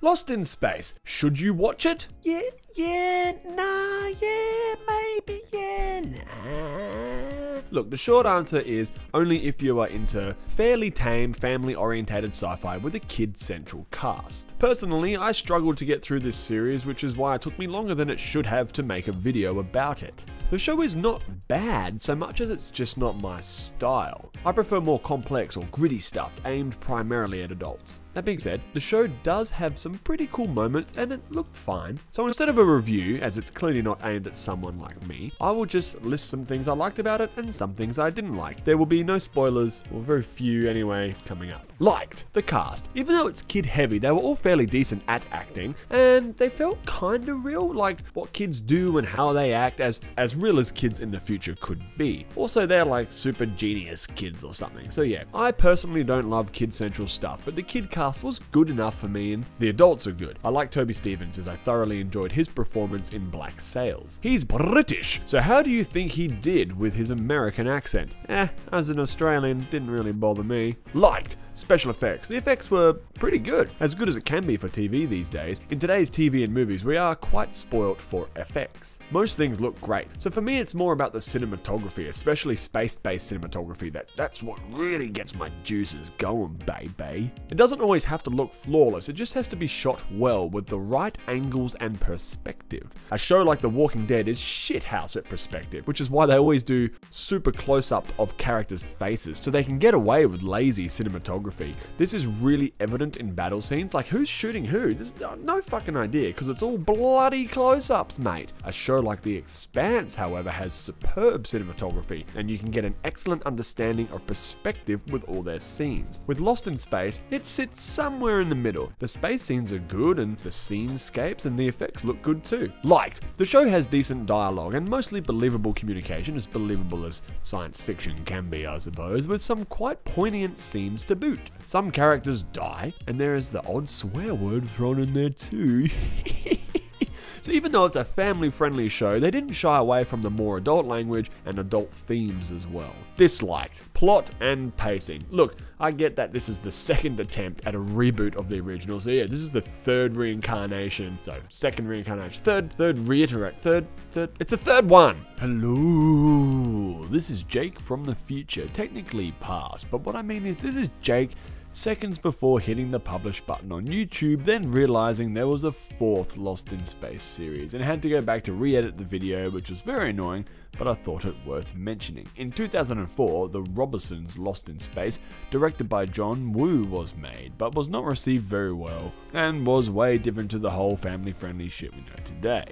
Lost in Space. Should you watch it? Yeah, maybe, nah. Look, the short answer is only if you are into fairly tame, family-orientated sci-fi with a kid-central cast. Personally, I struggled to get through this series, which is why it took me longer than it should have to make a video about it. The show is not bad so much as it's just not my style. I prefer more complex or gritty stuff aimed primarily at adults. That being said, the show does have some pretty cool moments and it looked fine. So instead of a review, as it's clearly not aimed at someone like me, I will just list some things I liked about it and some things I didn't like. There will be no spoilers, or very few anyway, coming up. Liked the cast. Even though it's kid heavy, they were all fairly decent at acting, and they felt kinda real, like what kids do and how they act, as real as kids in the future could be. Also, they're like super genius kids or something. So yeah, I personally don't love kid central stuff, but the kid cast was good enough for me, and the adults are good. I like Toby Stephens, as I thoroughly enjoyed his performance in Black Sails. He's British, so how do you think he did with his American accent? As an Australian, didn't really bother me. Liked special effects. The effects were pretty good as it can be for TV these days. In today's TV and movies, we are quite spoilt for effects. Most things look great, so for me it's more about the cinematography, especially space-based cinematography. That's what really gets my juices going, baby. It doesn't always have to look flawless, it just has to be shot well with the right angles and perspective. A show like The Walking Dead is shithouse at perspective, which is why they always do super close-up of characters' faces, so they can get away with lazy cinematography. This is really evident in battle scenes, like who's shooting who? There's no fucking idea, because it's all bloody close-ups, mate. A show like The Expanse, however, has superb cinematography, and you can get an excellent understanding of perspective with all their scenes. With Lost in Space, it sits somewhere in the middle. The space scenes are good, and the scenescapes and the effects look good too. Liked. The show has decent dialogue, and mostly believable communication, as believable as science fiction can be, I suppose, with some quite poignant scenes to boot. Some characters die, and there is the odd swear word thrown in there too. So even though it's a family-friendly show, they didn't shy away from the more adult language and adult themes as well. Disliked. Plot and pacing. Look, I get that this is the second attempt at a reboot of the original, so yeah, this is the third reincarnation. So, second reincarnation. Third reiterate. It's the third one. Hello, this is Jake from the future. Technically past, but what I mean is this is Jake seconds before hitting the publish button on YouTube, then realizing there was a fourth Lost in Space series, and had to go back to re-edit the video, which was very annoying, but I thought it worth mentioning. In 2004, The Robinsons Lost in Space, directed by John Woo, was made, but was not received very well, and was way different to the whole family-friendly shit we know today.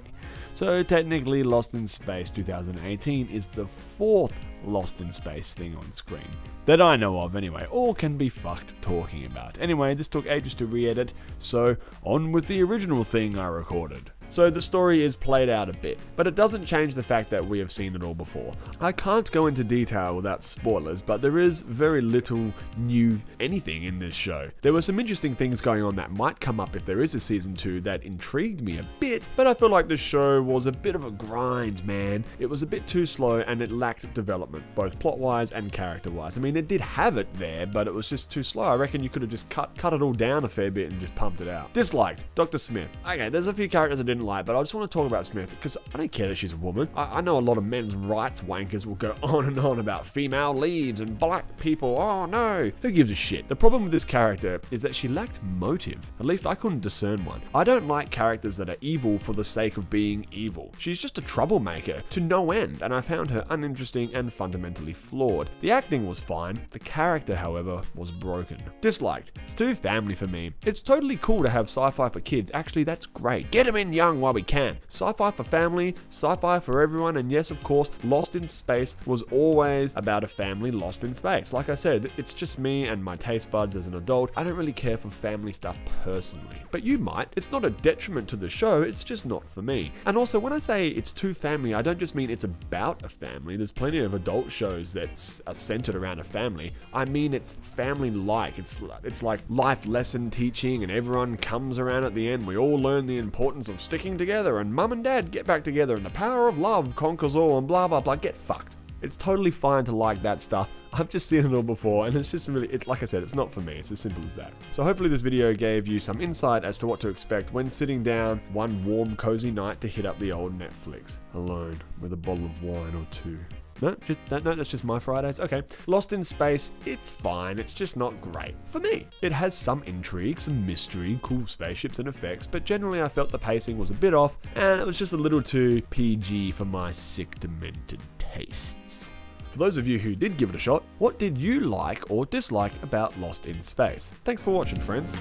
So technically, Lost in Space 2018 is the fourth Lost in Space thing on screen. That I know of anyway, or can be fucked talking about. Anyway, this took ages to re-edit, so on with the original thing I recorded. So the story is played out a bit, but it doesn't change the fact that we have seen it all before. I can't go into detail without spoilers, but there is very little new anything in this show. There were some interesting things going on that might come up if there is a season 2 that intrigued me a bit, but I feel like the show was a bit of a grind, man. It was a bit too slow and it lacked development, both plot-wise and character-wise. I mean, it did have it there, but it was just too slow. I reckon you could have just cut it all down a fair bit and just pumped it out. Disliked. Dr. Smith. Okay, there's a few characters I didn't like, but I just want to talk about Smith because I don't care that she's a woman. I know a lot of men's rights wankers will go on and on about female leads and black people. Oh no, who gives a shit? The problem with this character is that she lacked motive. At least I couldn't discern one. I don't like characters that are evil for the sake of being evil. She's just a troublemaker to no end, and I found her uninteresting and fundamentally flawed. The acting was fine. The character, however, was broken. Disliked. It's too family for me. It's totally cool to have sci-fi for kids. Actually, that's great. Get them in young while we can. Sci-fi for family, sci-fi for everyone, and yes, of course, Lost in Space was always about a family lost in space. Like I said, it's just me and my taste buds as an adult. I don't really care for family stuff personally, but you might. It's not a detriment to the show, it's just not for me. And also, when I say it's too family, I don't just mean it's about a family. There's plenty of adult shows that are centered around a family. I mean it's family-like. It's like life lesson teaching, and everyone comes around at the end. We all learn the importance of sticking together, and mum and dad get back together, and the power of love conquers all, and blah blah blah. Get fucked. It's totally fine to like that stuff. I've just seen it all before, and it's just really, like I said, it's not for me. It's as simple as that. So hopefully this video gave you some insight as to what to expect when sitting down one warm, cozy night to hit up the old Netflix, alone with a bottle of wine or two. No, that's just my Fridays. Okay. Lost in Space, it's fine. It's just not great for me. It has some intrigue, some mystery, cool spaceships and effects, but generally I felt the pacing was a bit off, and it was just a little too PG for my sick, demented tastes. For those of you who did give it a shot, what did you like or dislike about Lost in Space? Thanks for watching, friends.